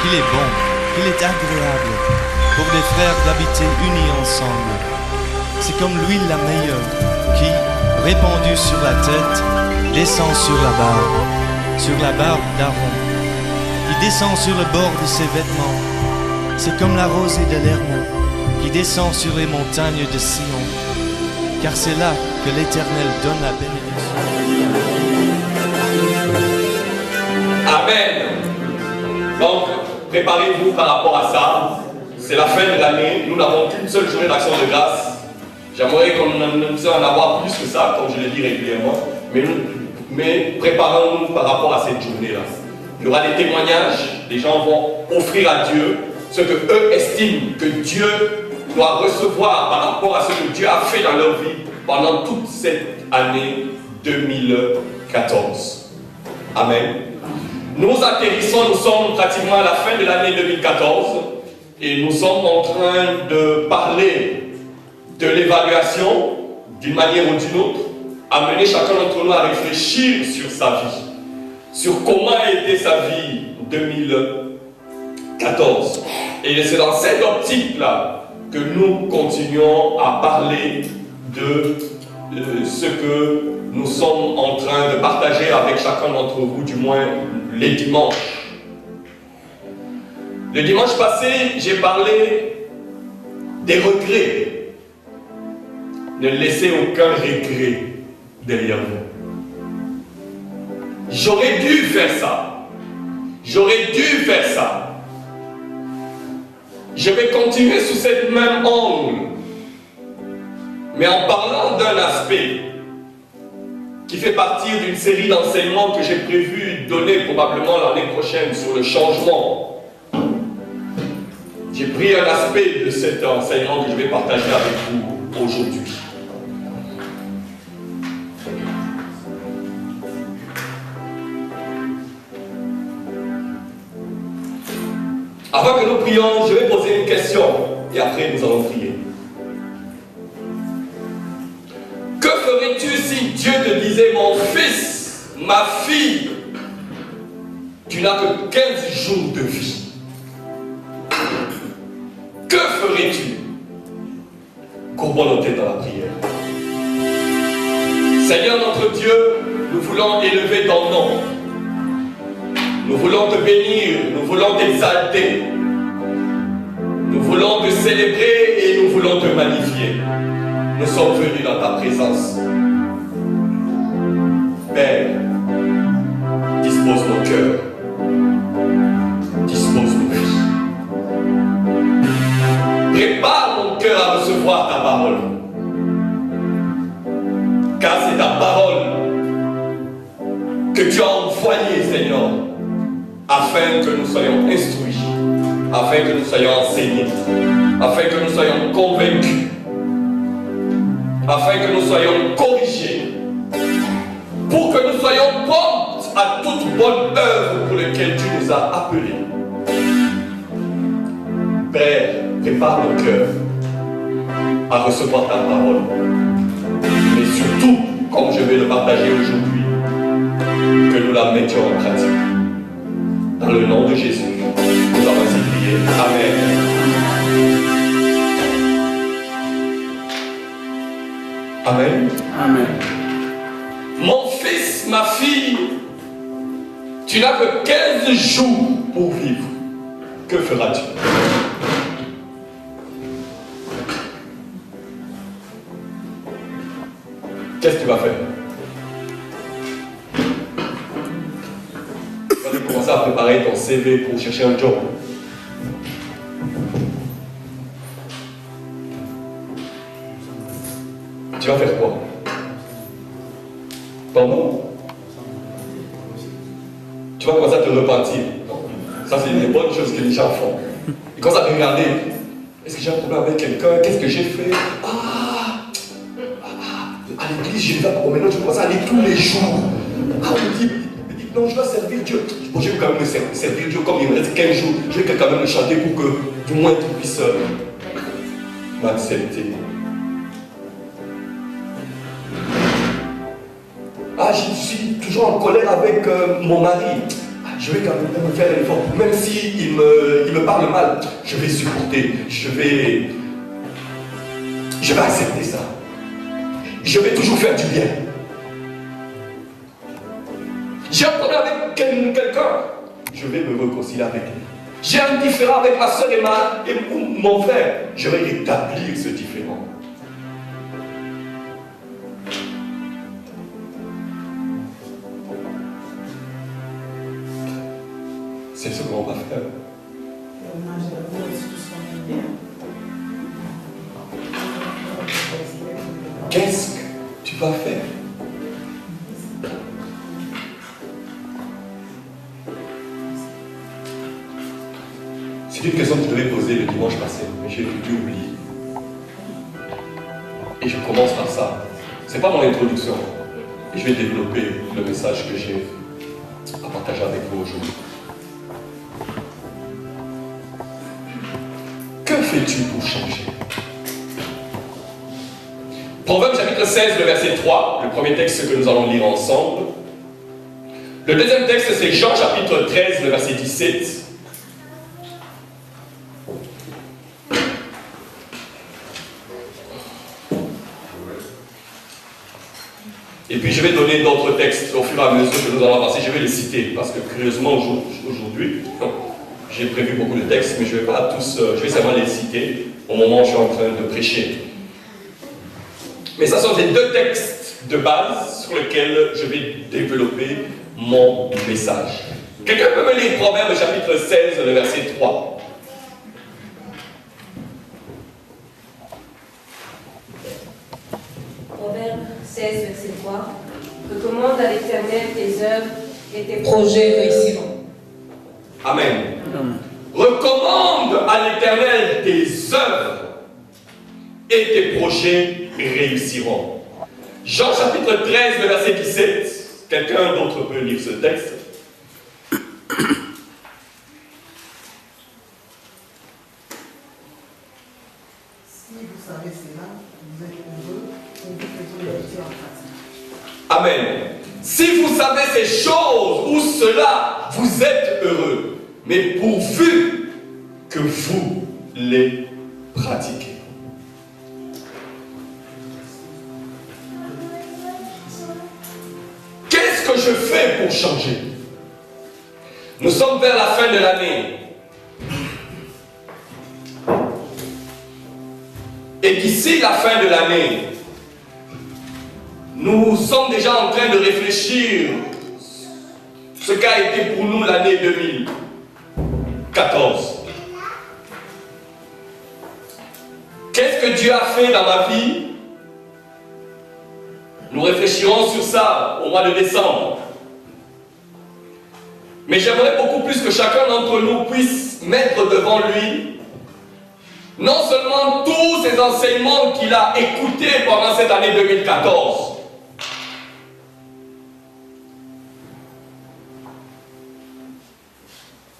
qu'il est bon, qu'il est agréable pour des frères d'habiter unis ensemble. C'est comme l'huile la meilleure qui, répandue sur la tête, descend sur la barbe d'Aaron, qui descend sur le bord de ses vêtements. C'est comme la rosée de l'Hermon qui descend sur les montagnes de Sion, car c'est là que l'Éternel donne la bénédiction. Amen. Donc, préparez-vous par rapport à ça. C'est la fin de l'année. Nous n'avons qu'une seule journée d'action de grâce. J'aimerais qu'on puisse en avoir plus que ça, comme je le dis régulièrement. Mais préparons-nous par rapport à cette journée-là. Il y aura des témoignages. Les gens vont offrir à Dieu ce que eux estiment que Dieu doit recevoir par rapport à ce que Dieu a fait dans leur vie pendant toute cette année 2014. Amen. Nous atterrissons, nous sommes pratiquement à la fin de l'année 2014 et nous sommes en train de parler de l'évaluation d'une manière ou d'une autre, amener chacun d'entre nous à réfléchir sur sa vie, sur comment a été sa vie en 2014. Et c'est dans cette optique-là que nous continuons à parler de ce que nous sommes en train de partager avec chacun d'entre vous, du moins les dimanches. Le dimanche passé, j'ai parlé des regrets. Ne laissez aucun regret derrière vous. J'aurais dû faire ça. J'aurais dû faire ça. Je vais continuer sous cette même angle, mais en parlant d'un aspect qui fait partie d'une série d'enseignements que j'ai prévu donner probablement l'année prochaine sur le changement. J'ai pris un aspect de cet enseignement que je vais partager avec vous aujourd'hui. Avant que nous prions, je vais poser une question et après nous allons prier. Que ferais-tu si Dieu te disait, mon fils, ma fille, tu n'as que 15 jours de vie? Que ferais-tu? Courbons nos têtes dans la prière. Seigneur notre Dieu, nous voulons élever ton nom. Nous voulons te bénir, nous voulons t'exalter. Nous voulons te célébrer et nous voulons te magnifier. Nous sommes venus dans ta présence. Père, dispose nos cœurs. Dispose nos vies. Prépare mon cœur à recevoir ta parole. Car c'est ta parole que tu as envoyée, Seigneur, afin que nous soyons instruits, afin que nous soyons enseignés, afin que nous soyons convaincus, afin que nous soyons corrigés, pour que nous soyons prompts à toute bonne œuvre pour laquelle tu nous as appelés. Père, prépare nos cœurs à recevoir ta parole, mais surtout, comme je vais le partager aujourd'hui, que nous la mettions en pratique. Dans le nom de Jésus, nous avons ainsi prié. Amen. Amen. Amen. Mon fils, ma fille, tu n'as que 15 jours pour vivre. Que feras-tu? Qu'est-ce que tu vas faire? Tu vas commencer à préparer ton CV pour chercher un job. Tu vas faire quoi? Pardon? Tu vas commencer à te repentir. Ça, c'est une bonne chose que les gens font. Ils commencent à regarder. Est-ce que j'ai un problème avec quelqu'un? Qu'est-ce que j'ai fait? À l'église, je vais pas. Maintenant, je commence à aller tous les jours. On me dit, non, je dois servir Dieu. Bon, je vais quand même servir Dieu comme il me reste 15 jours. Je vais quand même le chanter pour que, du moins, tu puisses m'accepter. Je suis toujours en colère avec mon mari. je vais quand même faire un effort. Même s'il me parle mal, je vais supporter, je vais accepter ça. Je vais toujours faire du bien. J'ai un problème avec quelqu'un, je vais me réconcilier avec lui. J'ai un différend avec ma soeur et mon frère, je vais rétablir ce différend. C'est ce qu'on va faire. Qu'est-ce que tu vas faire? C'est une question que je devais poser le dimanche passé, mais j'ai dû oublier. Et je commence par ça. Ce n'est pas mon introduction. Et je vais développer le message que j'ai à partager avec vous aujourd'hui. Que fais-tu pour changer? Proverbe chapitre 16, le verset 3, le premier texte que nous allons lire ensemble. Le deuxième texte, c'est Jean chapitre 13, le verset 17. Et puis je vais donner d'autres textes au fur et à mesure que nous allons avancer. Je vais les citer parce que curieusement aujourd'hui, j'ai prévu beaucoup de textes, mais je ne vais pas tous, je vais seulement les citer au moment où je suis en train de prêcher. Mais ça sont les deux textes de base sur lesquels je vais développer mon message. Quelqu'un peut me lire Proverbe chapitre 16, le verset 3. Proverbe 16, verset 3. Recommande à l'Éternel tes œuvres et tes projets réussiront. Amen. Recommande à l'Éternel tes œuvres et tes projets réussiront. Jean chapitre 13, le verset 17. Quelqu'un d'autre peut lire ce texte? Si vous savez cela, vous êtes heureux ou vous faisons les métiers en pratique. Amen. Si vous savez ces choses ou cela, vous êtes heureux, mais pourvu que vous les pratiquez. Qu'est-ce que je fais pour changer? Nous sommes vers la fin de l'année. Et d'ici la fin de l'année, nous sommes déjà en train de réfléchir ce qu'a été pour nous l'année 2014. Qu'est-ce que Dieu a fait dans ma vie? Nous réfléchirons sur ça au mois de décembre. Mais j'aimerais beaucoup plus que chacun d'entre nous puisse mettre devant lui non seulement tous ces enseignements qu'il a écoutés pendant cette année 2014,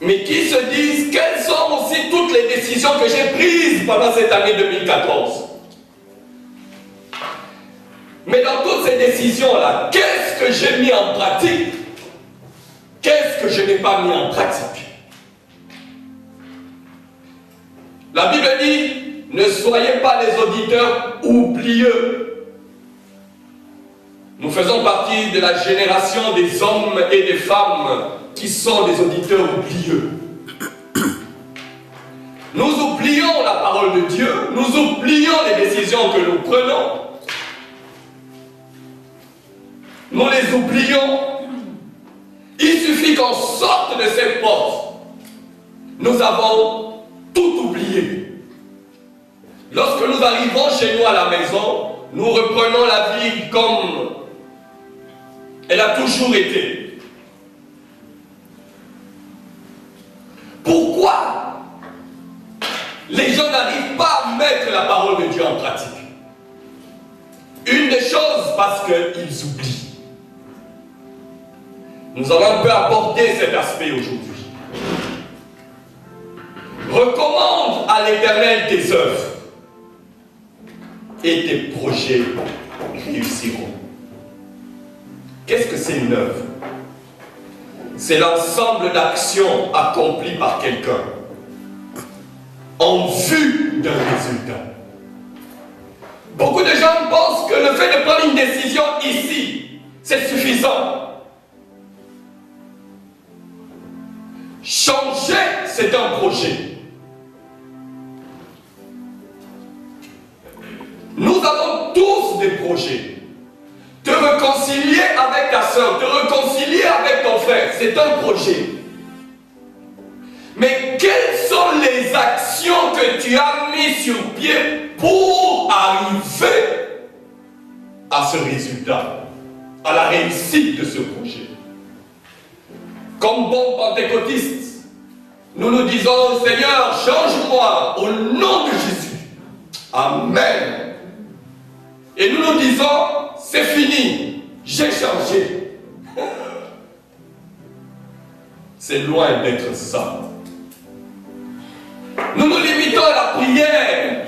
mais qui se disent quelles sont aussi toutes les décisions que j'ai prises pendant cette année 2014. Mais dans toutes ces décisions-là, qu'est-ce que j'ai mis en pratique? Qu'est-ce que je n'ai pas mis en pratique? La Bible dit, ne soyez pas les auditeurs oublieux. Nous faisons partie de la génération des hommes et des femmes qui sont des auditeurs oublieux. Nous oublions la parole de Dieu, nous oublions les décisions que nous prenons. Nous les oublions. Il suffit qu'on sorte de cette porte. Nous avons tout oublié. Lorsque nous arrivons chez nous à la maison, nous reprenons la vie comme elle a toujours été. Pourquoi les gens n'arrivent pas à mettre la parole de Dieu en pratique? Une des choses, parce qu'ils oublient. Nous allons un peu aborder cet aspect aujourd'hui. Recommande à l'Éternel tes œuvres et tes projets réussiront. Qu'est-ce que c'est une œuvre? c'est l'ensemble d'actions accomplies par quelqu'un en vue d'un résultat. Beaucoup de gens pensent que le fait de prendre une décision ici, c'est suffisant. Changer, c'est un projet. Nous avons tous des projets. Te réconcilier avec ta soeur, te réconcilier avec ton frère, c'est un projet. Mais quelles sont les actions que tu as mises sur pied pour arriver à ce résultat, à la réussite de ce projet? Comme bons pentecôtistes, nous nous disons, Seigneur, change-moi au nom de Jésus. Amen. Et nous nous disons, c'est fini, j'ai changé. C'est loin d'être ça. Nous nous limitons à la prière.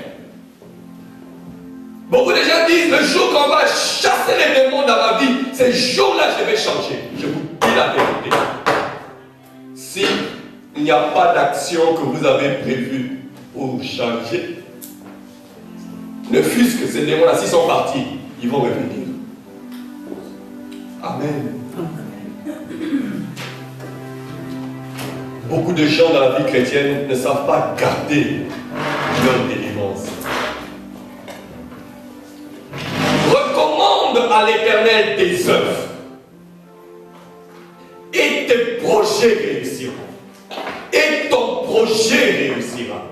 Beaucoup de gens disent, le jour qu'on va chasser les démons dans ma vie, ce jour-là, je vais changer. Je vous dis la vérité. Si il n'y a pas d'action que vous avez prévue pour changer, ne fût-ce que ces démons-là, s'ils sont partis, ils vont revenir. Amen. Beaucoup de gens dans la vie chrétienne ne savent pas garder leur délivrance. Recommande à l'Éternel tes œuvres et tes projets réussiront. Et ton projet réussira.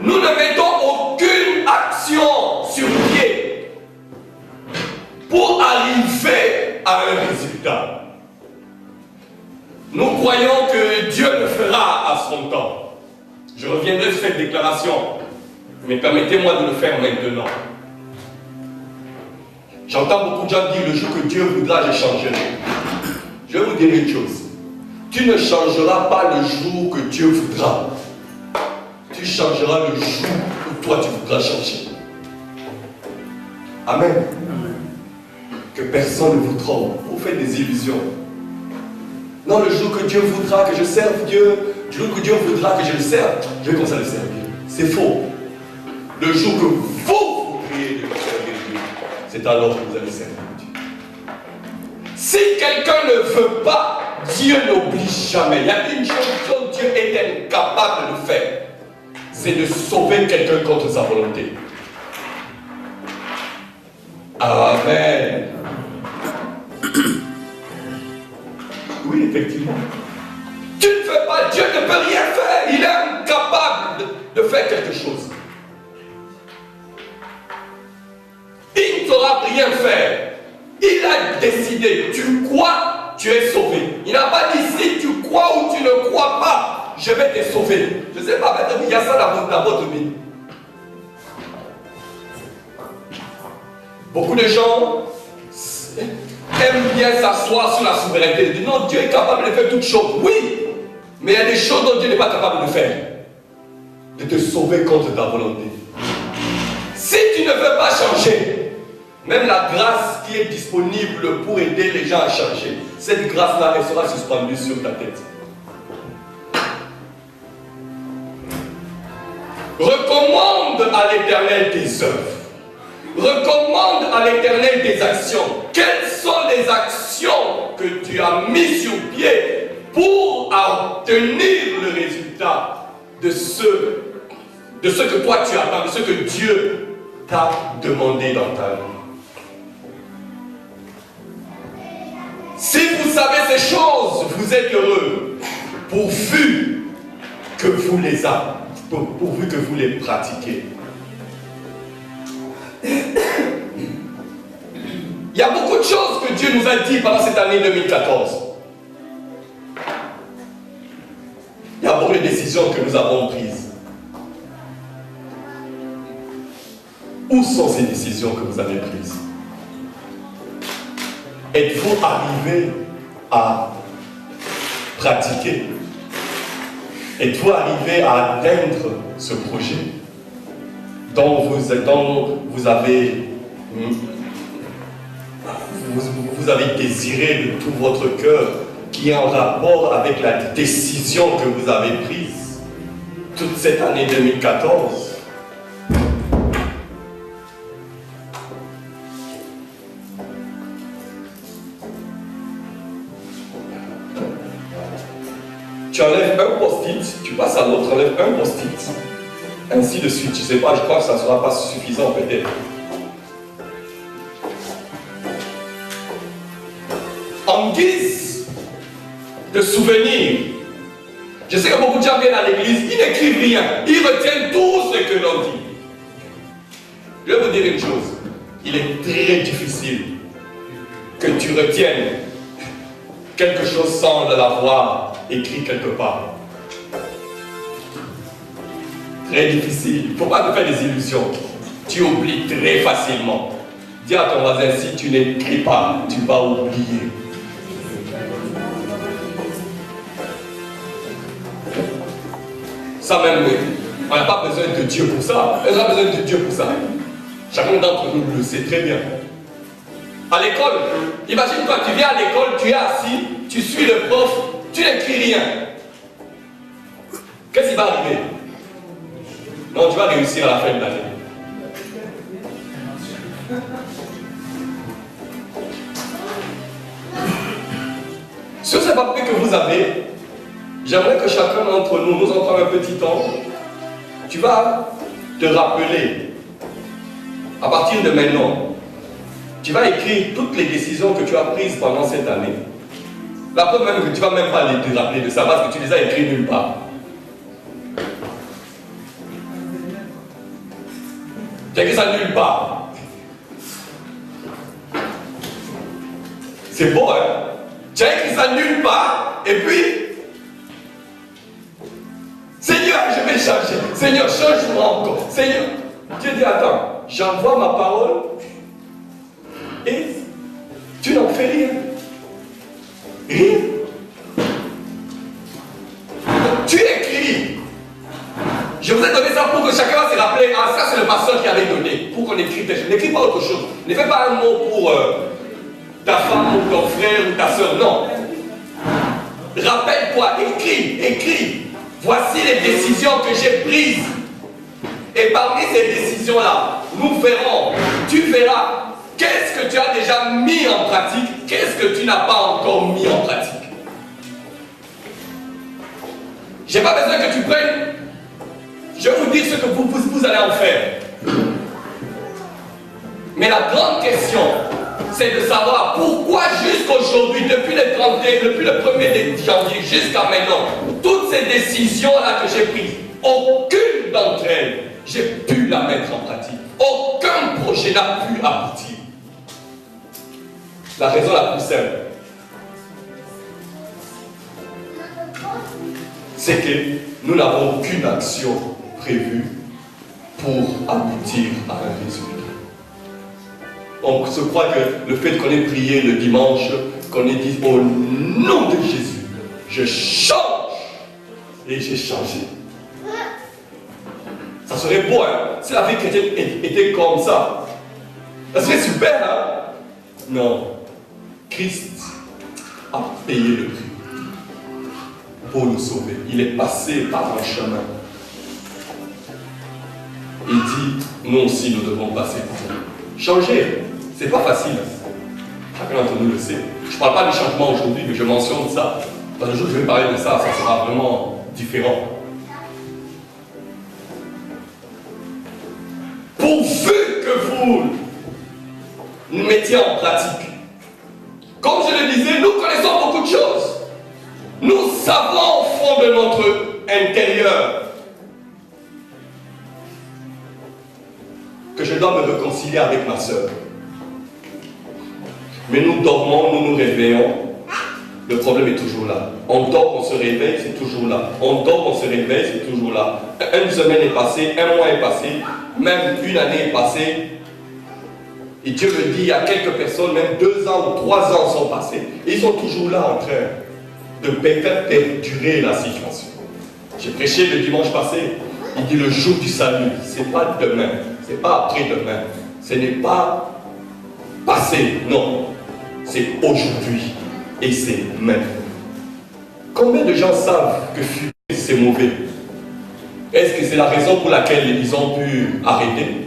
Nous ne mettons aucune action sur pied pour arriver à un résultat. Nous croyons que Dieu le fera à son temps. Je reviendrai sur cette déclaration, mais permettez-moi de le faire maintenant. J'entends beaucoup de gens dire, le jour que Dieu voudra, je changerai. Je vais vous dire une chose. Tu ne changeras pas le jour que Dieu voudra. Tu changeras le jour où toi tu voudras changer. Amen. Que personne ne vous trompe. Vous faites des illusions. Non, le jour que Dieu voudra que je serve Dieu, le jour que Dieu voudra que je le serve, je vais commencer à le servir. C'est faux. Le jour que vous voudriez de servir Dieu, c'est alors que vous allez servir Dieu. Si quelqu'un ne veut pas, Dieu n'oblige jamais. Il y a une chose dont Dieu est incapable de faire, c'est de sauver quelqu'un contre sa volonté. Amen. Oui, effectivement. Tu ne fais pas, Dieu ne peut rien faire. Il est incapable de faire quelque chose. Il ne saura rien faire. Il a décidé, tu crois, tu es sauvé. Il n'a pas dit si tu crois ou tu ne crois pas, je vais te sauver. Je ne sais pas, peut-être qu'il y a ça dans votre vie. Beaucoup de gens aiment bien s'asseoir sur la souveraineté. Ils disent non, Dieu est capable de faire toutes choses. Oui, mais il y a des choses dont Dieu n'est pas capable de faire. De te sauver contre ta volonté. Si tu ne veux pas changer, même la grâce qui est disponible pour aider les gens à changer, cette grâce-là, elle sera suspendue sur ta tête. Recommande à l'Éternel tes œuvres. Recommande à l'Éternel tes actions. Quelles sont les actions que tu as mises sur pied pour obtenir le résultat de ce que toi tu attends, de ce que Dieu t'a demandé dans ta vie? Si vous savez ces choses, vous êtes heureux, pourvu que vous les pratiquez. Il y a beaucoup de choses que Dieu nous a dit pendant cette année 2014. Il y a beaucoup de décisions que nous avons prises. Où sont ces décisions que vous avez prises? Êtes-vous arrivé à pratiquer? Êtes-vous arrivé à atteindre ce projet dont vous avez désiré de tout votre cœur qui est en rapport avec la décision que vous avez prise toute cette année 2014. Tu enlèves un post-it, tu passes à l'autre, enlèves un post-it, ainsi de suite. Je ne sais pas, je crois que ça ne sera pas suffisant peut-être. En guise de souvenir, je sais que beaucoup de gens viennent à l'église, ils n'écrivent rien, ils retiennent tout ce que l'on dit. Je vais vous dire une chose, il est très difficile que tu retiennes quelque chose sans l'avoir écrit quelque part. Très difficile. Il ne faut pas te faire des illusions. Tu oublies très facilement. Dis à ton voisin, si tu n'écris pas, tu vas oublier. Ça même, on n'a pas besoin de Dieu pour ça. On n'a pas besoin de Dieu pour ça. Chacun d'entre nous le sait très bien. À l'école, imagine-toi, tu viens à l'école, tu es assis, tu suis le prof, tu n'écris rien. Qu'est-ce qui va arriver? Non, tu vas réussir à la fin de l'année. Sur ce papier que vous avez, j'aimerais que chacun d'entre nous, nous en prenne un petit temps. Tu vas te rappeler, à partir de maintenant, tu vas écrire toutes les décisions que tu as prises pendant cette année. La preuve même que tu ne vas même pas te rappeler de ça parce que tu les as écrites nulle part. Tu as écrit ça nulle part. C'est beau, hein? Tu as écrit ça nulle part et puis, Seigneur, je vais changer. Seigneur, change-moi encore. Seigneur, Dieu dit, attends, j'envoie ma parole et tu n'en fais rien. Rien. Tu écris. Je vous ai donné ça pour que chacun va se rappeler. Ah, ça c'est le pasteur qui avait donné. Pour qu'on écrit des choses. N'écris pas autre chose. Ne fais pas un mot pour ta femme ou ton frère ou ta soeur. Non. Rappelle-toi, écris. Voici les décisions que j'ai prises. Et parmi ces décisions-là, nous verrons, tu verras. Qu'est-ce que tu as déjà mis en pratique? Qu'est-ce que tu n'as pas encore mis en pratique? Je n'ai pas besoin que tu prennes. Je vais vous dire ce que vous allez en faire. Mais la grande question, c'est de savoir pourquoi jusqu'aujourd'hui, depuis le 1er janvier jusqu'à maintenant, toutes ces décisions-là que j'ai prises, aucune d'entre elles, j'ai pu la mettre en pratique. Aucun projet n'a pu aboutir. La raison la plus simple, c'est que nous n'avons aucune action prévue pour aboutir à un résultat. On se croit que le fait qu'on ait prié le dimanche, qu'on ait dit au nom de Jésus, je change, et j'ai changé. Ça serait beau, hein, si la vie chrétienne était comme ça. Ça serait super, hein? Non. Christ a payé le prix pour nous sauver. Il est passé par un chemin. Il dit, nous aussi nous devons passer par là. Changer, c'est pas facile. Chacun d'entre nous le sait. Je ne parle pas du changement aujourd'hui, mais je mentionne ça. Dans le jour où je vais parler de ça, ça sera vraiment différent. Pourvu que vous mettiez en pratique. Comme je le disais, nous connaissons beaucoup de choses. Nous savons au fond de notre intérieur que je dois me réconcilier avec ma soeur. Mais nous dormons, nous nous réveillons, le problème est toujours là. On dort, on se réveille, c'est toujours là. On dort, on se réveille, c'est toujours là. Une semaine est passée, un mois est passé, même une année est passée. Et Dieu me dit, il y a quelques personnes, même 2 ans ou 3 ans sont passés. Et ils sont toujours là en train de faire perdurer la situation. J'ai prêché le dimanche passé. Il dit le jour du salut, c'est pas demain, c'est pas après-demain. Ce n'est pas passé, non. C'est aujourd'hui. Et c'est maintenant. Combien de gens savent que fumer c'est mauvais? Est-ce que c'est la raison pour laquelle ils ont pu arrêter?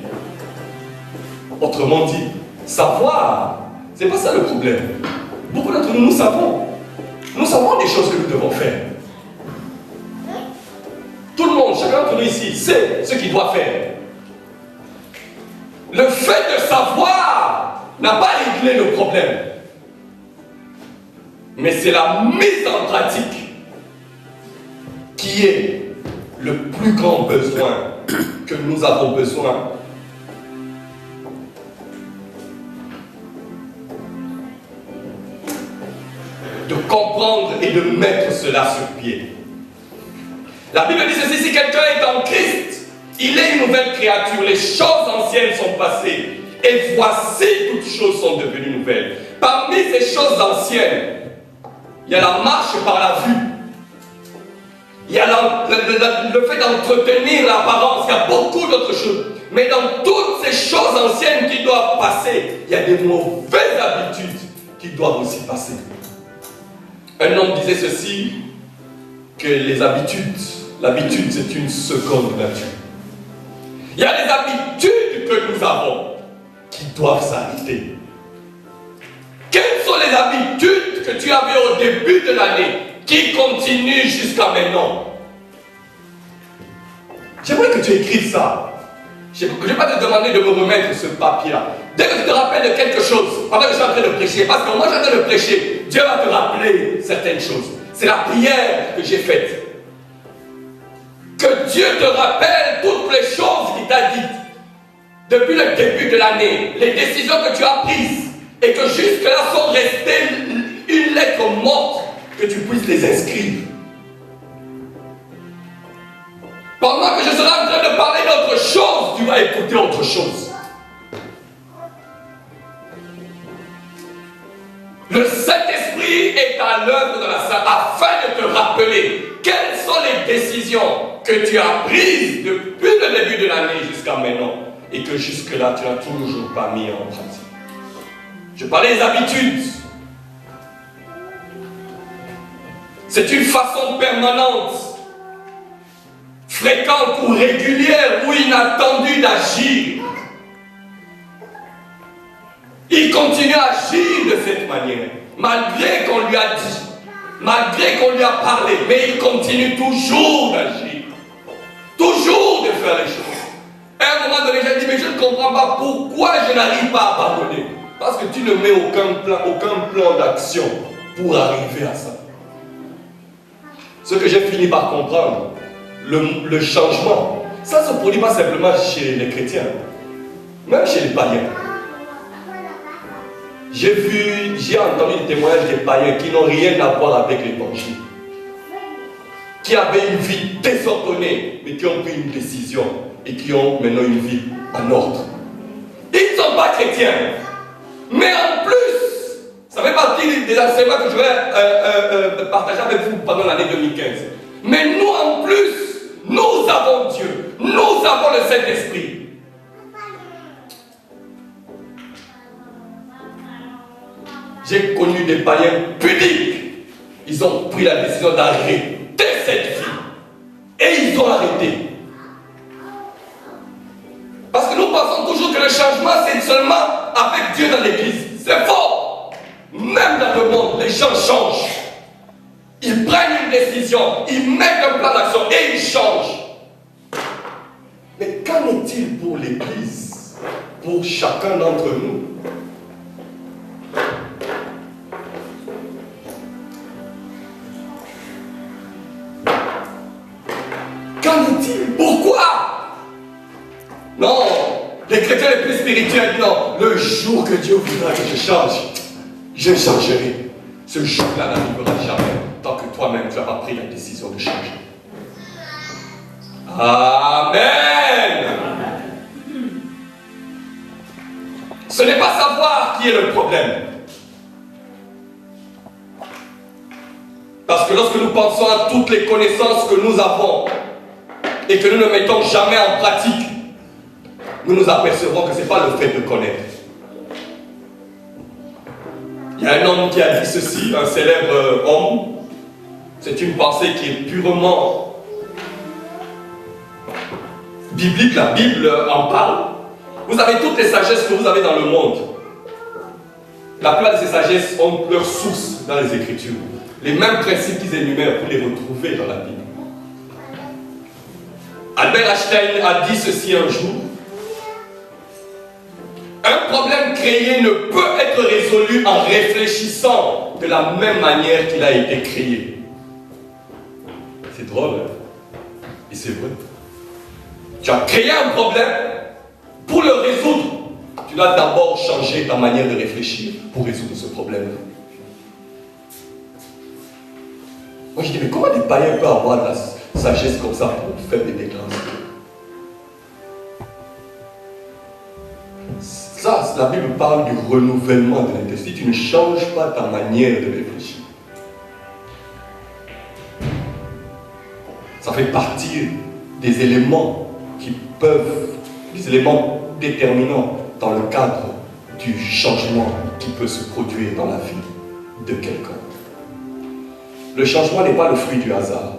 Autrement dit, savoir, c'est pas ça le problème. Beaucoup d'entre nous, nous savons. Nous savons des choses que nous devons faire. Tout le monde, chacun d'entre nous ici, sait ce qu'il doit faire. Le fait de savoir n'a pas réglé le problème. Mais c'est la mise en pratique qui est le plus grand besoin que nous avons besoin. De comprendre et de mettre cela sur pied. La Bible dit ceci: si quelqu'un est en Christ, il est une nouvelle créature. Les choses anciennes sont passées et voici toutes choses sont devenues nouvelles. Parmi ces choses anciennes, il y a la marche par la vue. Il y a le fait d'entretenir l'apparence. Il y a beaucoup d'autres choses. Mais dans toutes ces choses anciennes qui doivent passer, il y a des mauvaises habitudes qui doivent aussi passer. Un homme disait ceci, que l'habitude c'est une seconde nature. Il y a des habitudes que nous avons qui doivent s'arrêter. Quelles sont les habitudes que tu avais au début de l'année qui continuent jusqu'à maintenant? J'aimerais que tu écrives ça. Je ne vais pas te demander de me remettre ce papier-là. Dès que tu te rappelles de quelque chose, pendant que je suis en train de prêcher, parce que moi je suis en train de prêcher, Dieu va te rappeler certaines choses. C'est la prière que j'ai faite. Que Dieu te rappelle toutes les choses qu'il t'a dites depuis le début de l'année, les décisions que tu as prises, et que jusque-là sont restées une lettre morte, que tu puisses les inscrire. Pendant que je serai en train de parler d'autre chose, tu vas écouter autre chose. Le Saint-Esprit est à l'œuvre dans la salle afin de te rappeler quelles sont les décisions que tu as prises depuis le début de l'année jusqu'à maintenant et que jusque-là tu n'as toujours pas mis en pratique. Je parlais des habitudes. C'est une façon permanente, fréquente ou régulière ou inattendue d'agir. Il continue à agir de cette manière, malgré qu'on lui a dit, malgré qu'on lui a parlé, mais il continue toujours d'agir, toujours de faire les choses. À un moment donné, j'ai dit, mais je ne comprends pas pourquoi je n'arrive pas à abandonner. Parce que tu ne mets aucun plan d'action pour arriver à ça. Ce que j'ai fini par comprendre, le changement, ça ne se produit pas simplement chez les chrétiens, même chez les païens. J'ai entendu des témoignages des païens qui n'ont rien à voir avec l'évangile, qui avaient une vie désordonnée, mais qui ont pris une décision et qui ont maintenant une vie en ordre. Ils ne sont pas chrétiens, mais en plus, ça fait partie des enseignements que je vais partager avec vous pendant l'année 2015. Mais nous, en plus, nous avons Dieu, nous avons le Saint-Esprit. J'ai connu des païens pudiques. Ils ont pris la décision d'arrêter cette vie. Et ils ont arrêté. Parce que nous pensons toujours que le changement, c'est seulement avec Dieu dans l'église. C'est faux. Même dans le monde, les gens changent. Ils prennent une décision, ils mettent un plan d'action et ils changent. Mais qu'en est-il pour l'église? Pour chacun d'entre nous? Qu'en est-il? Pourquoi? Non, les chrétiens les plus spirituels, non. Le jour que Dieu voudra que je change, je changerai. Ce jour-là n'arrivera jamais tant que toi-même tu n'as pas pris la décision de changer. Amen. Ce n'est pas savoir qui est le problème. Parce que lorsque nous pensons à toutes les connaissances que nous avons et que nous ne mettons jamais en pratique, nous nous apercevrons que ce n'est pas le fait de connaître. Il y a un homme qui a dit ceci, un célèbre homme, C'est une pensée qui est purement biblique, la Bible en parle. Vous avez toutes les sagesses que vous avez dans le monde. La plupart de ces sagesses ont leur source dans les Écritures. Les mêmes principes qu'ils énumèrent, vous les retrouvez dans la Bible. Albert Einstein a dit ceci un jour. Un problème créé ne peut être résolu en réfléchissant de la même manière qu'il a été créé. C'est drôle, hein? Et c'est vrai. Tu as créé un problème, pour le résoudre, tu dois d'abord changer ta manière de réfléchir pour résoudre ce problème. Moi je dis, mais comment des païens peuvent avoir de la sagesse comme ça pour faire des déclarations? Ça, la Bible parle du renouvellement de l'intellect. Si tu ne changes pas ta manière de réfléchir, ça fait partie des éléments qui peuvent, des éléments déterminants dans le cadre du changement qui peut se produire dans la vie de quelqu'un. Le changement n'est pas le fruit du hasard.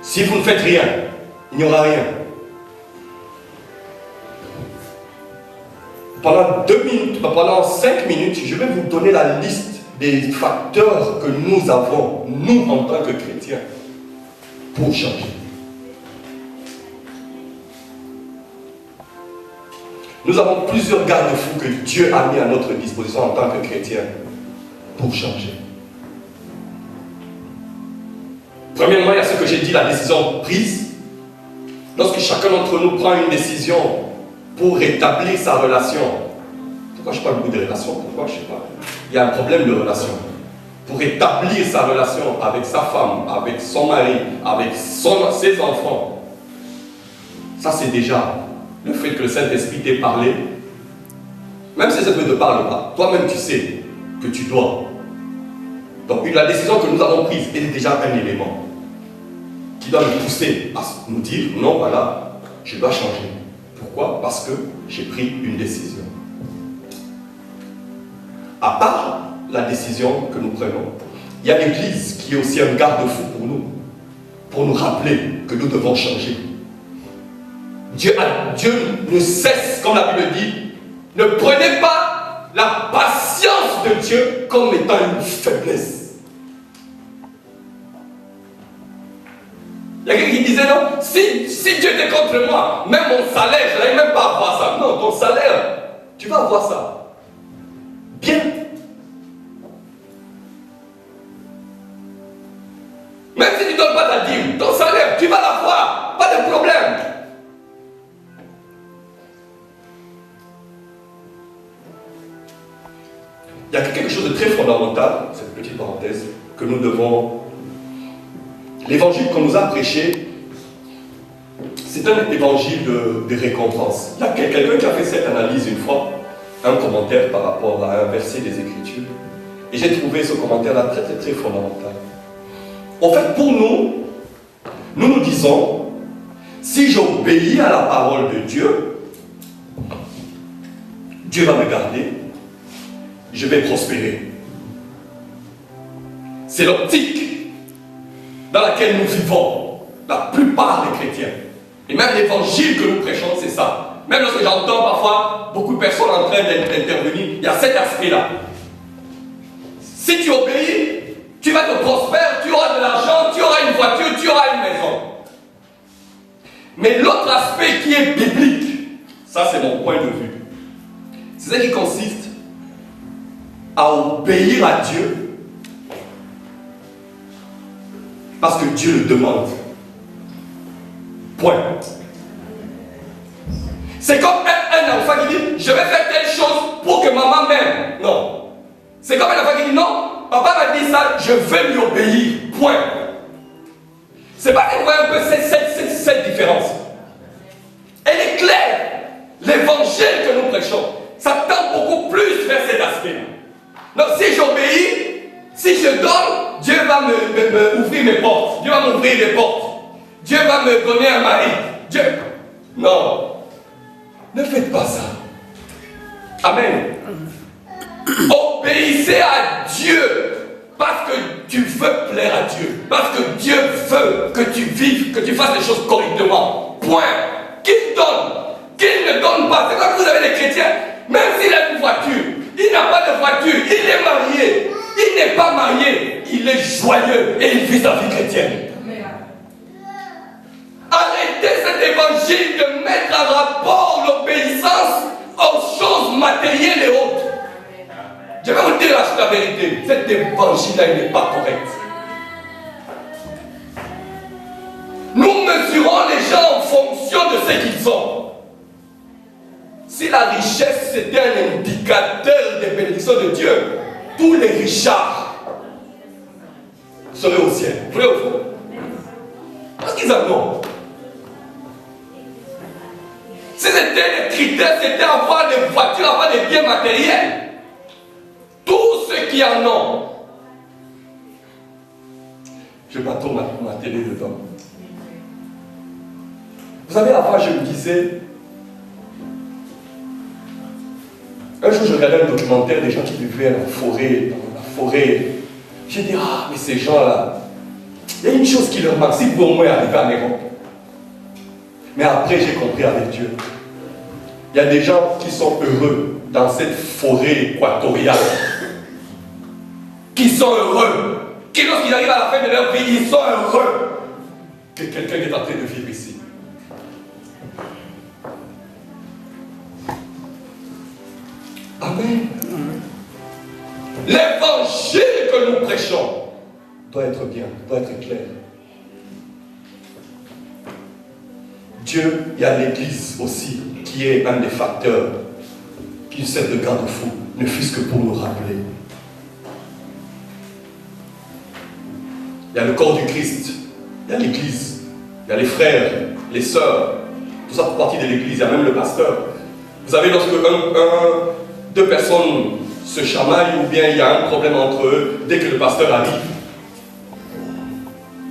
Si vous ne faites rien, il n'y aura rien. Pendant 2 minutes, pendant 5 minutes, je vais vous donner la liste des facteurs que nous avons, nous en tant que chrétiens, pour changer. Nous avons plusieurs garde-fous que Dieu a mis à notre disposition en tant que chrétiens pour changer. Premièrement, il y a ce que j'ai dit, la décision prise. Lorsque chacun d'entre nous prend une décision pour rétablir sa relation. Pourquoi je parle beaucoup de relation? Pourquoi je ne sais pas? Il y a un problème de relation. Pour rétablir sa relation avec sa femme, avec son mari, avec ses enfants. Ça, c'est déjà le fait que le Saint-Esprit t'ait parlé. Même si le Saint-Esprit ne te parle pas, toi-même tu sais que tu dois. Donc la décision que nous avons prise est déjà un élément qui doit nous pousser à nous dire, non, voilà, je dois changer. Pourquoi? Parce que j'ai pris une décision. À part la décision que nous prenons, il y a l'Église qui est aussi un garde-fou pour nous rappeler que nous devons changer. Dieu ne cesse, comme la Bible dit, ne prenez pas la patience de Dieu comme étant une faiblesse. Il y a quelqu'un qui disait non, si Dieu était contre moi, même mon salaire, je n'allais même pas avoir ça. Non, ton salaire, tu vas avoir ça. Bien. Même si tu ne donnes pas ta dîme, ton salaire, tu vas l'avoir. Pas de problème. Il y a quelque chose de très fondamental, cette petite parenthèse, que nous devons... L'évangile qu'on nous a prêché, c'est un évangile de récompense. Il y a quelqu'un qui a fait cette analyse une fois, un commentaire par rapport à un verset des Écritures. Et j'ai trouvé ce commentaire-là très, très, très fondamental. En fait, pour nous, nous disons, si j'obéis à la parole de Dieu, Dieu va me garder, je vais prospérer. C'est l'optique dans laquelle nous vivons, la plupart des chrétiens. Et même l'évangile que nous prêchons, c'est ça. Même lorsque j'entends parfois beaucoup de personnes en train d'intervenir, il y a cet aspect-là. Si tu obéis, tu vas te prospérer, tu auras de l'argent, tu auras une voiture, tu auras une maison. Mais l'autre aspect qui est biblique, ça c'est mon point de vue, c'est ça qui consiste à obéir à Dieu parce que Dieu le demande. Point. C'est comme un enfant qui dit je vais faire telle chose pour que maman m'aime. Non. C'est comme un enfant qui dit non, papa m'a dit ça, je vais lui obéir. Point. C'est pas qu'on voit un peu cette différence. Elle est claire. L'évangile que nous prêchons, ça tend beaucoup plus vers cet aspect. Donc si j'obéis, si je donne, Dieu va me ouvrir mes portes. Dieu va m'ouvrir les portes. Dieu va me donner un mari. Dieu. Non. Ne faites pas ça. Amen. Obéissez à Dieu. parce que tu veux plaire à Dieu, parce que Dieu veut que tu vives, que tu fasses les choses correctement. Point. Qu'il donne, qu'il ne donne pas. C'est comme vous avez les chrétiens, même s'il a une voiture, il n'a pas de voiture, il est marié, il n'est pas marié, il est joyeux et il vit sa vie chrétienne. Arrêtez cet évangile de mettre en rapport l'obéissance aux choses matérielles et autres. Je vais vous dire la vérité, cet évangile-là, il n'est pas correct. Nous mesurons les gens en fonction de ce qu'ils ont. Si la richesse c'était un indicateur des bénédictions de Dieu, tous les richards seraient au ciel. Vrai ou faux? Parce qu'ils en ont. Si c'était les critères, c'était avoir des voitures, avoir des biens matériels. Tous ceux qui en ont. Je ne vais pas trop ma télé dedans. Vous savez, avant, je me disais, un jour, je regardais un documentaire des gens qui vivaient dans la forêt. J'ai dit, ah, mais ces gens-là, il y a une chose qui leur manque, si vous au moins arriver en Europe. Mais après, j'ai compris avec Dieu. Il y a des gens qui sont heureux dans cette forêt équatoriale. Qui sont heureux. Qui, lorsqu'ils arrivent à la fin de leur vie, ils sont heureux. Que quelqu'un est en train de vivre ici. Amen. L'évangile que nous prêchons doit être bien, doit être clair. Dieu, il y a l'Église aussi, qui est un des facteurs qui sert de garde-fou, ne fût-ce que pour nous rappeler. Il y a le corps du Christ, il y a l'Église, il y a les frères, les sœurs, tout ça fait partie de l'Église, il y a même le pasteur. Vous savez, lorsque deux personnes se chamaillent ou bien il y a un problème entre eux, dès que le pasteur arrive,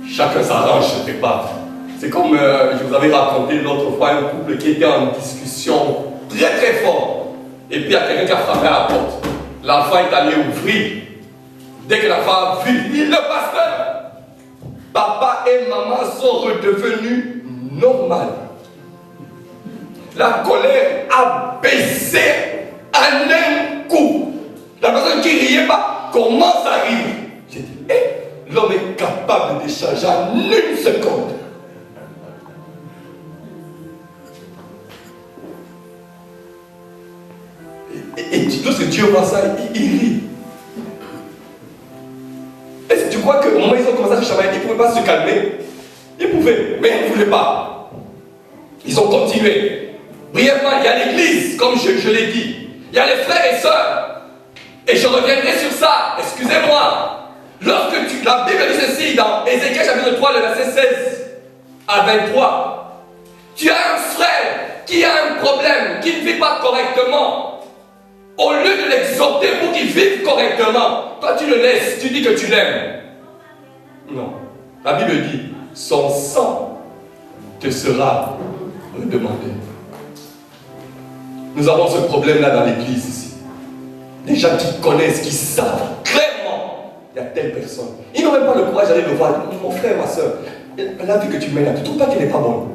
chacun s'arrange, se prépare. C'est comme je vous avais raconté l'autre fois un couple qui était en discussion très très fort. Et puis il y a quelqu'un qui a frappé à la porte. L'enfant est allé ouvrir. Dès que l'enfant a vu, il le pasteur. Papa et maman sont redevenus normaux. La colère a baissé en un coup. La personne qui riait pas commence à rire. J'ai dit, l'homme est capable d'échanger en une seconde. Et lorsque Dieu voit ça, il rit. Est-ce que tu crois qu'au moment où ils ont commencé à se chamailler, ils ne pouvaient pas se calmer? Ils pouvaient, mais ils ne voulaient pas. Ils ont continué. Brièvement, il y a l'église, comme je l'ai dit. Il y a les frères et sœurs. Et je reviendrai sur ça. Excusez-moi. Lorsque la Bible dit ceci dans Ézéchiel chapitre 3, le verset 16 à 23. Tu as un frère qui a un problème, qui ne vit pas correctement. Au lieu de l'exhorter pour qu'il vive correctement, toi tu le laisses, tu dis que tu l'aimes. Non. La Bible dit, son sang te sera redemandé. Nous avons ce problème-là dans l'église ici. Des gens qui connaissent, qui savent clairement, il y a telle personne. Ils n'ont même pas le courage d'aller le voir. Mon frère, ma soeur, la vie que tu mènes là, tu ne trouves pas qu'elle n'est pas bonne?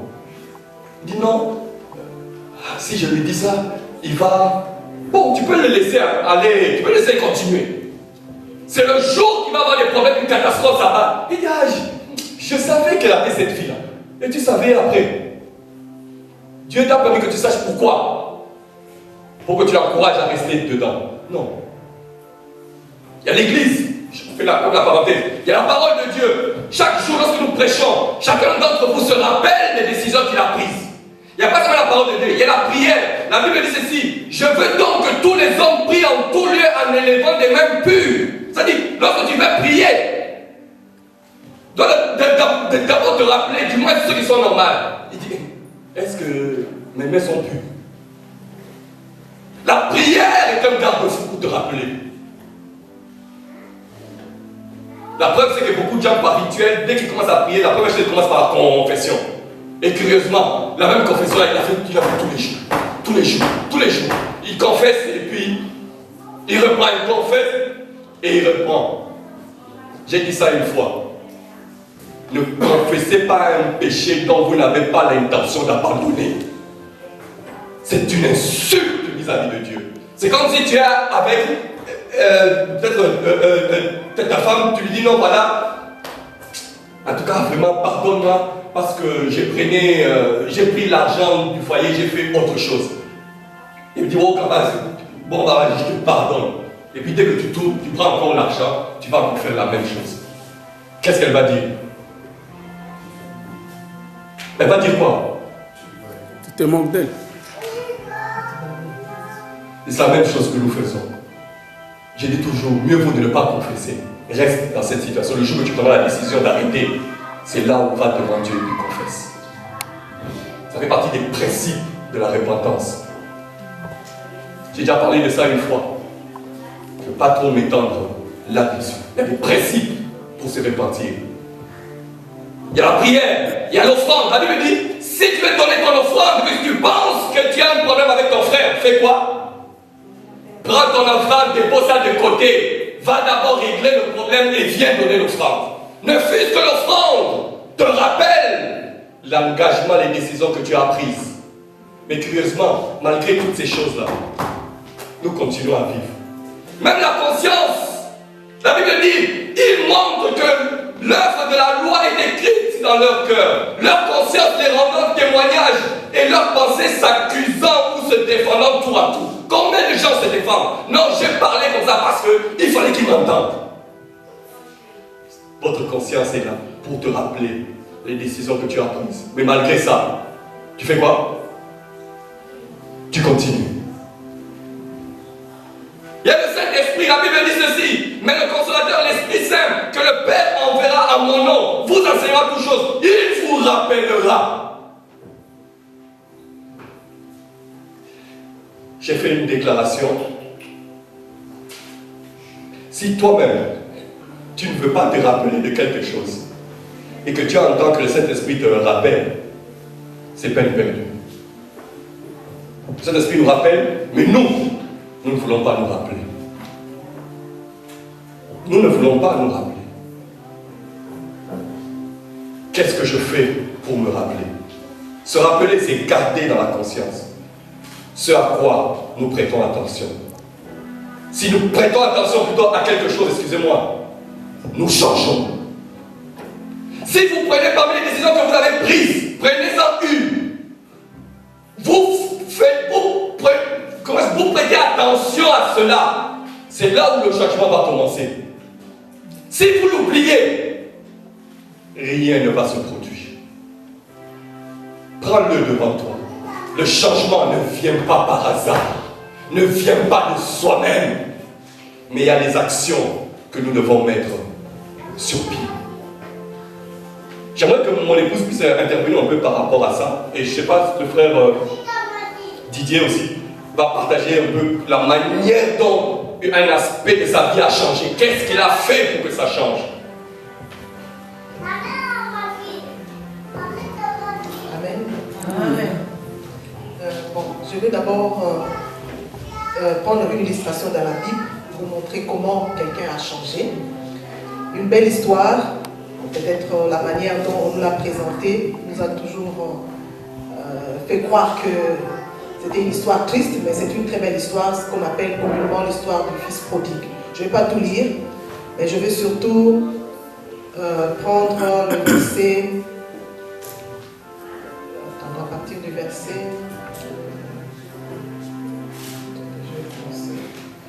Il dit non. Si je lui dis ça, il va... Bon, tu peux le laisser aller, tu peux le laisser continuer. C'est le jour qu'il va avoir des problèmes, une catastrophe, ça va. Il dit, ah, je savais qu'elle avait cette fille-là. Et tu savais après. Dieu t'a permis que tu saches pourquoi. Pour que tu l'encourages à rester dedans. Non. Il y a l'église. Je fais la parenthèse. Il y a la parole de Dieu. Chaque jour, lorsque nous prêchons, chacun d'entre vous se rappelle des décisions qu'il a prises. Il n'y a pas seulement la parole de Dieu, il y a la prière. La Bible dit ceci: je veux donc que tous les hommes prient en tout lieu en élevant des mains pures. C'est-à-dire, lorsque tu veux prier, dois d'abord te rappeler, du moins ceux qui sont normaux. Il dit, est-ce que mes mains sont pures? La prière est un garde-fou pour te rappeler. La preuve, c'est que beaucoup de gens par rituel, dès qu'ils commencent à prier, la première chose, ils commencent par la confession. Et curieusement, la même confession, il a fait tous les jours. Tous les jours. Tous les jours. Il confesse et puis il reprend, il confesse et il reprend. J'ai dit ça une fois. Ne confessez pas un péché dont vous n'avez pas l'intention d'abandonner. C'est une insulte vis-à-vis de Dieu. C'est comme si tu es avec peut-être ta femme, tu lui dis non, voilà. En tout cas, vraiment, pardonne-moi parce que j'ai pris l'argent du foyer, j'ai fait autre chose. Et il dit, oh, bon, bah, je te pardonne. Et puis dès que tu tournes, tu prends encore l'argent, tu vas encore faire la même chose. Qu'est-ce qu'elle va dire? Elle va dire quoi? Tu te moques d'elle. C'est la même chose que nous faisons. Je dis toujours, mieux vaut de ne pas confesser. Reste dans cette situation. Le jour où tu prendras la décision d'arrêter, c'est là où va devant Dieu et tu confesses. Ça fait partie des principes de la repentance. J'ai déjà parlé de ça une fois. Je ne veux pas trop m'étendre là-dessus. Il y a des principes pour se repentir. Il y a la prière, il y a l'offrande. La Bible dit, si tu veux donner ton offrande, mais que tu penses que tu as un problème avec ton frère, fais quoi? Prends ton offrande, dépose ça de côté. Va d'abord régler le problème et viens donner l'offrande. Ne fût-ce que l'offrande te rappelle l'engagement, les décisions que tu as prises. Mais curieusement, malgré toutes ces choses-là, nous continuons à vivre. Même la conscience, la Bible dit, il montre que l'œuvre de la loi est écrite dans leur cœur. Leur conscience les rendant témoignage et leurs pensées s'accusant ou se défendant tour à tour. Combien de gens se défendent? Non, j'ai parlé comme ça parce qu'il fallait qu'ils m'entendent. Votre conscience est là pour te rappeler les décisions que tu as prises. Mais malgré ça, tu fais quoi? Tu continues. Il y a le Saint-Esprit, la Bible dit ceci, mais le Consolateur, l'Esprit Saint, que le Père enverra à mon nom, vous enseignera toutes choses, il vous rappellera. J'ai fait une déclaration. Si toi-même, tu ne veux pas te rappeler de quelque chose, et que tu entends que le Saint-Esprit te le rappelle, c'est peine perdue. Le Saint-Esprit nous rappelle, mais nous ne voulons pas nous rappeler. Nous ne voulons pas nous rappeler. Qu'est-ce que je fais pour me rappeler? Se rappeler, c'est garder dans la conscience ce à quoi nous prêtons attention. Si nous prêtons attention plutôt à quelque chose, excusez-moi, nous changeons. Si vous prenez parmi les décisions que vous avez prises, prenez-en une. Vous prêtez attention à cela. C'est là où le changement va commencer. Si vous l'oubliez, rien ne va se produire. Prends-le devant toi. Le changement ne vient pas par hasard, ne vient pas de soi-même, mais il y a des actions que nous devons mettre sur pied. J'aimerais que mon épouse puisse intervenir un peu par rapport à ça, et je ne sais pas si le frère Didier aussi va partager un peu la manière dont un aspect de sa vie a changé. Qu'est-ce qu'il a fait pour que ça change? Amen. Amen. Bon, je vais d'abord prendre une illustration dans la Bible pour montrer comment quelqu'un a changé. Une belle histoire, peut-être la manière dont on nous l'a présentée nous a toujours fait croire que c'était une histoire triste, mais c'est une très belle histoire, ce qu'on appelle communément l'histoire du fils prodigue. Je ne vais pas tout lire, mais je vais surtout prendre le verset. Attends, à partir du verset.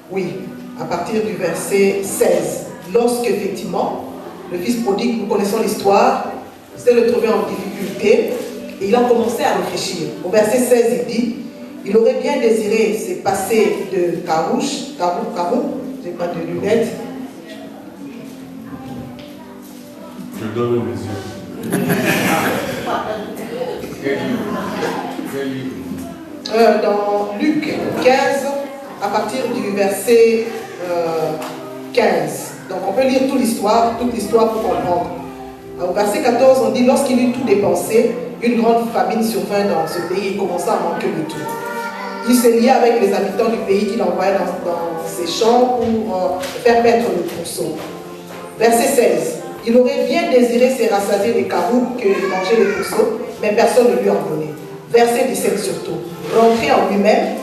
Oui, à partir du verset 16. Lorsque, effectivement, le fils prodigue, nous connaissons l'histoire, s'est retrouvé en difficulté et il a commencé à réfléchir. Au verset 16, il dit: il aurait bien désiré se passer de Carou, j'ai pas de lunettes. Je donne mes yeux. Dans Luc 15, à partir du verset 15. Donc on peut lire toute l'histoire pour comprendre. Au verset 14, on dit: lorsqu'il eut tout dépensé, une grande famine survint dans ce pays et commença à manquer de tout. Il se lia avec les habitants du pays qu'il envoyait dans ses champs pour faire paître le pourceau. Verset 16. Il aurait bien désiré se rassasier des carottes que de manger les pourceaux, mais personne ne lui en donnait. Verset 17 surtout. Rentré en lui-même,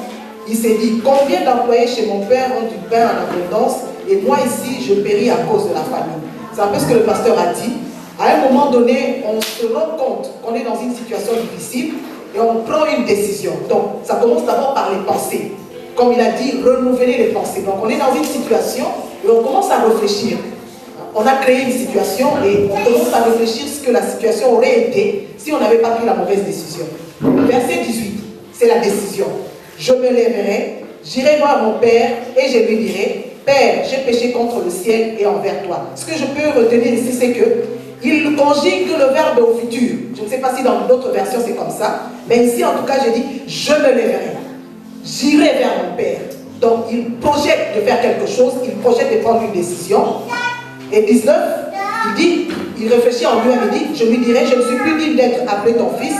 il s'est dit, combien d'employés chez mon père ont du pain en abondance, et moi ici, je péris à cause de la famine. C'est un peu ce que le pasteur a dit. À un moment donné, on se rend compte qu'on est dans une situation difficile et on prend une décision. Donc, ça commence d'abord par les pensées. Comme il a dit, renouveler les pensées. Donc, on est dans une situation et on commence à réfléchir. On a créé une situation et on commence à réfléchir ce que la situation aurait été si on n'avait pas pris la mauvaise décision. Verset 18, c'est la décision. Je me lèverai, j'irai voir mon père et je lui dirai, Père, j'ai péché contre le ciel et envers toi. Ce que je peux retenir ici, c'est que il conjugue le verbe au futur. Je ne sais pas si dans d'autres versions c'est comme ça, mais ici en tout cas, j'ai dit, je me lèverai, j'irai vers mon père. Donc il projette de faire quelque chose, il projette de prendre une décision. Et 19, il dit, il réfléchit en lui-même, il dit, je lui dirai, je ne suis plus digne d'être appelé ton fils,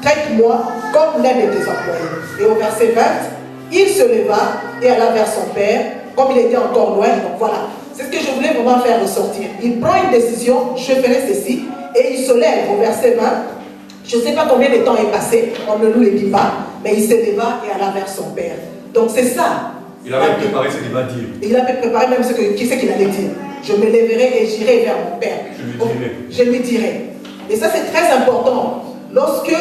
traite-moi comme l'un de tes employés. Et au verset 20, il se leva et alla vers son père, comme il était encore loin. Donc voilà, c'est ce que je voulais vraiment faire ressortir. Il prend une décision, je ferai ceci, et il se lève au verset 20. Je ne sais pas combien de temps est passé, on ne nous le dit pas, mais il se leva et alla vers son père. Donc c'est ça. Il avait préparé ce qu'il va dire. Il avait préparé même ce qu'il allait dire. Je me lèverai et j'irai vers mon père. Je lui dirai. Et ça c'est très important. Lorsque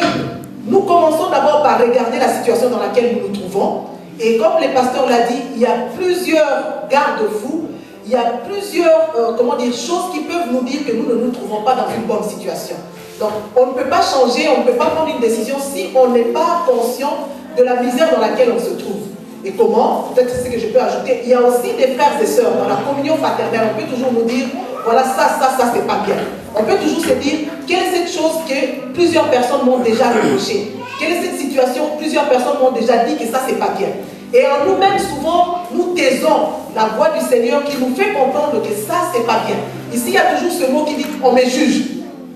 nous commençons d'abord par regarder la situation dans laquelle nous nous trouvons, et comme le pasteur l'a dit, il y a plusieurs garde-fous, il y a plusieurs choses qui peuvent nous dire que nous ne nous trouvons pas dans une bonne situation. Donc on ne peut pas changer, on ne peut pas prendre une décision si on n'est pas conscient de la misère dans laquelle on se trouve. Et comment, peut-être c'est ce que je peux ajouter, il y a aussi des frères et sœurs dans la communion fraternelle, on peut toujours nous dire, voilà ça c'est pas bien. On peut toujours se dire, quelle est cette chose que plusieurs personnes m'ont déjà reproché? Quelle est cette situation que plusieurs personnes m'ont déjà dit que ça c'est pas bien? Et en nous-mêmes, souvent, nous taisons la voix du Seigneur qui nous fait comprendre que ça c'est pas bien. Ici, il y a toujours ce mot qui dit, on me juge.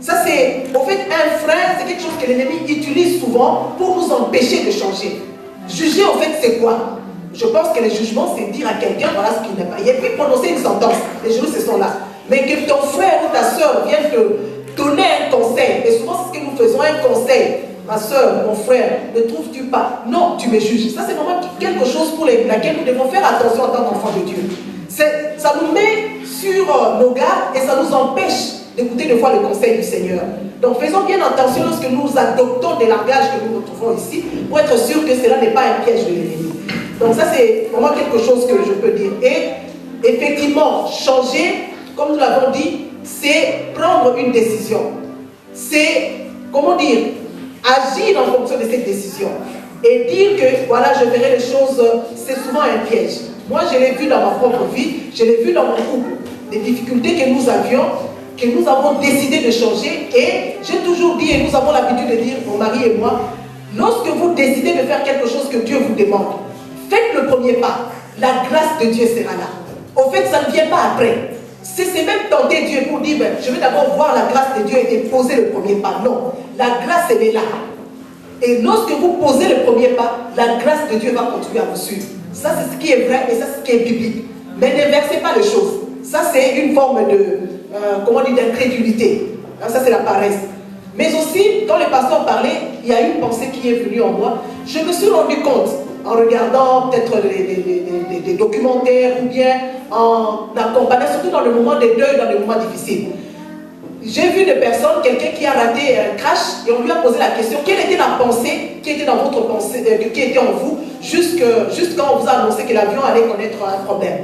Ça c'est, en fait, un frein, c'est quelque chose que l'ennemi utilise souvent pour nous empêcher de changer. Juger, en fait, c'est quoi? Je pense que le jugement, c'est dire à quelqu'un, voilà ce qu'il n'est pas. Et puis prononcer une sentence. Les juges, ce sont là. Mais que ton frère ou ta soeur vienne te donner un conseil. Et souvent, c'est ce que nous faisons, un conseil. Ma soeur, mon frère, ne trouves-tu pas? Non, tu me juges. Ça, c'est vraiment quelque chose pour laquelle nous devons faire attention en tant qu'enfants de Dieu. Ça nous met sur nos gardes et ça nous empêche d'écouter des fois le conseil du Seigneur. Donc faisons bien attention lorsque nous adoptons des langages que nous retrouvons ici pour être sûr que cela n'est pas un piège de l'ennemi. Donc ça c'est vraiment quelque chose que je peux dire. Et effectivement, changer, comme nous l'avons dit, c'est prendre une décision. C'est, agir en fonction de cette décision. Et dire que voilà, je verrai les choses, c'est souvent un piège. Moi je l'ai vu dans ma propre vie, je l'ai vu dans mon couple. Des difficultés que nous avions, que nous avons décidé de changer, et j'ai toujours dit, et nous avons l'habitude de dire, mon mari et moi, lorsque vous décidez de faire quelque chose que Dieu vous demande, faites le premier pas, la grâce de Dieu sera là. Au fait, ça ne vient pas après. C'est même tenter Dieu pour dire, ben, je vais d'abord voir la grâce de Dieu et poser le premier pas. Non, la grâce elle est là. Et lorsque vous posez le premier pas, la grâce de Dieu va continuer à vous suivre. Ça c'est ce qui est vrai et ça c'est ce qui est biblique. Mais n'inversez pas les choses. Ça c'est une forme de d'incrédulité. Ça c'est la paresse. Mais aussi, quand le pasteur parlait, il y a une pensée qui est venue en moi. Je me suis rendu compte, en regardant peut-être des documentaires ou bien en accompagnant, surtout dans le moment des deuils, dans les moments difficiles. J'ai vu des personnes, quelqu'un qui a raté un crash, et on lui a posé la question, quelle était la pensée qui était dans votre pensée, qui était en vous, juste quand on vous a annoncé que l'avion allait connaître un problème.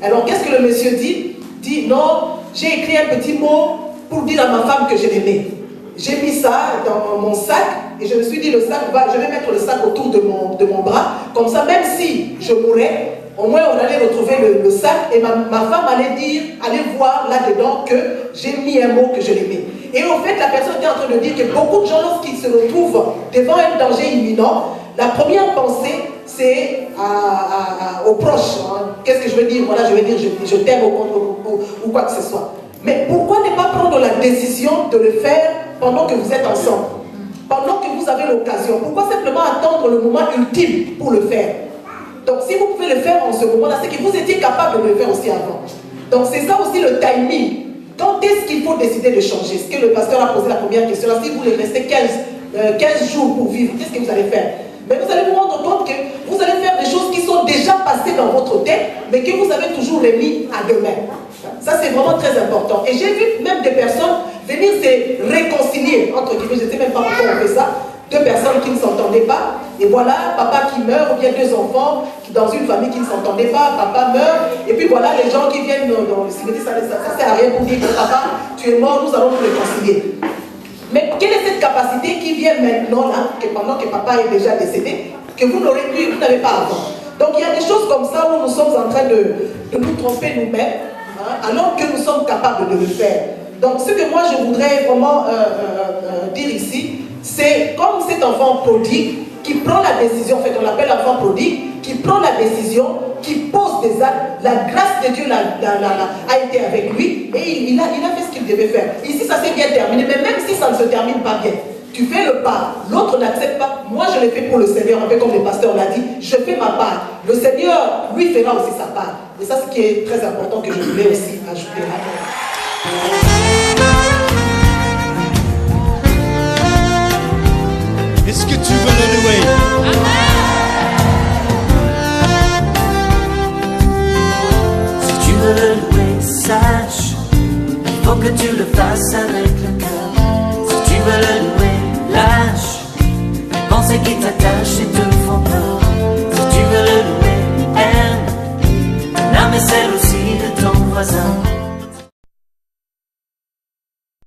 Alors qu'est-ce que le monsieur dit? Dit non, j'ai écrit un petit mot pour dire à ma femme que je l'aimais. J'ai mis ça dans mon sac et je me suis dit, je vais mettre le sac autour de mon bras, comme ça même si je mourais, au moins on allait retrouver le sac et ma femme allait voir là-dedans que j'ai mis un mot que je l'aimais. Et en fait, la personne était en train de dire que beaucoup de gens, lorsqu'ils se retrouvent devant un danger imminent, la première pensée, c'est aux proches. Qu'est-ce que je veux dire? Voilà, je vais dire je t'aime ou quoi que ce soit. Mais pourquoi ne pas prendre la décision de le faire pendant que vous êtes ensemble? Pendant que vous avez l'occasion? Pourquoi simplement attendre le moment ultime pour le faire? Donc si vous pouvez le faire en ce moment-là, c'est que vous étiez capable de le faire aussi avant. Donc c'est ça aussi le timing. Quand est-ce qu'il faut décider de changer? Ce que le pasteur a posé la première question, là, si vous restez 15 jours pour vivre, qu'est-ce que vous allez faire? Mais vous allez vous rendre compte que vous allez faire des choses qui sont déjà passées dans votre tête, mais que vous avez toujours remis à demain. Ça, c'est vraiment très important. Et j'ai vu même des personnes venir se réconcilier, entre guillemets, je ne sais même pas pourquoi on fait ça, deux personnes qui ne s'entendaient pas, et voilà, papa qui meurt, ou bien deux enfants qui, dans une famille qui ne s'entendaient pas, papa meurt, et puis voilà, les gens qui viennent dans le cimetière, ça ne sert à rien pour dire que papa, tu es mort, nous allons nous réconcilier. Mais quelle est cette capacité qui vient maintenant, là, que pendant que papa est déjà décédé, que vous n'avez pas avant? Donc il y a des choses comme ça où nous sommes en train de nous tromper nous-mêmes, hein, alors que nous sommes capables de le faire. Donc ce que moi je voudrais vraiment dire ici, c'est comme cet enfant prodigue qui prend la décision, en fait on l'appelle enfant prodigue, qui prend la décision, qui pose des actes, la grâce de Dieu a été avec lui et il a fait ce qu'il devait faire. Ici ça s'est bien terminé, mais même si ça ne se termine pas bien, tu fais le pas, l'autre n'accepte pas, moi je l'ai fait pour le Seigneur, un peu comme le pasteur l'a dit, je fais ma part, le Seigneur lui fera aussi sa part. Et ça c'est ce qui est très important que je voulais aussi ajouter là.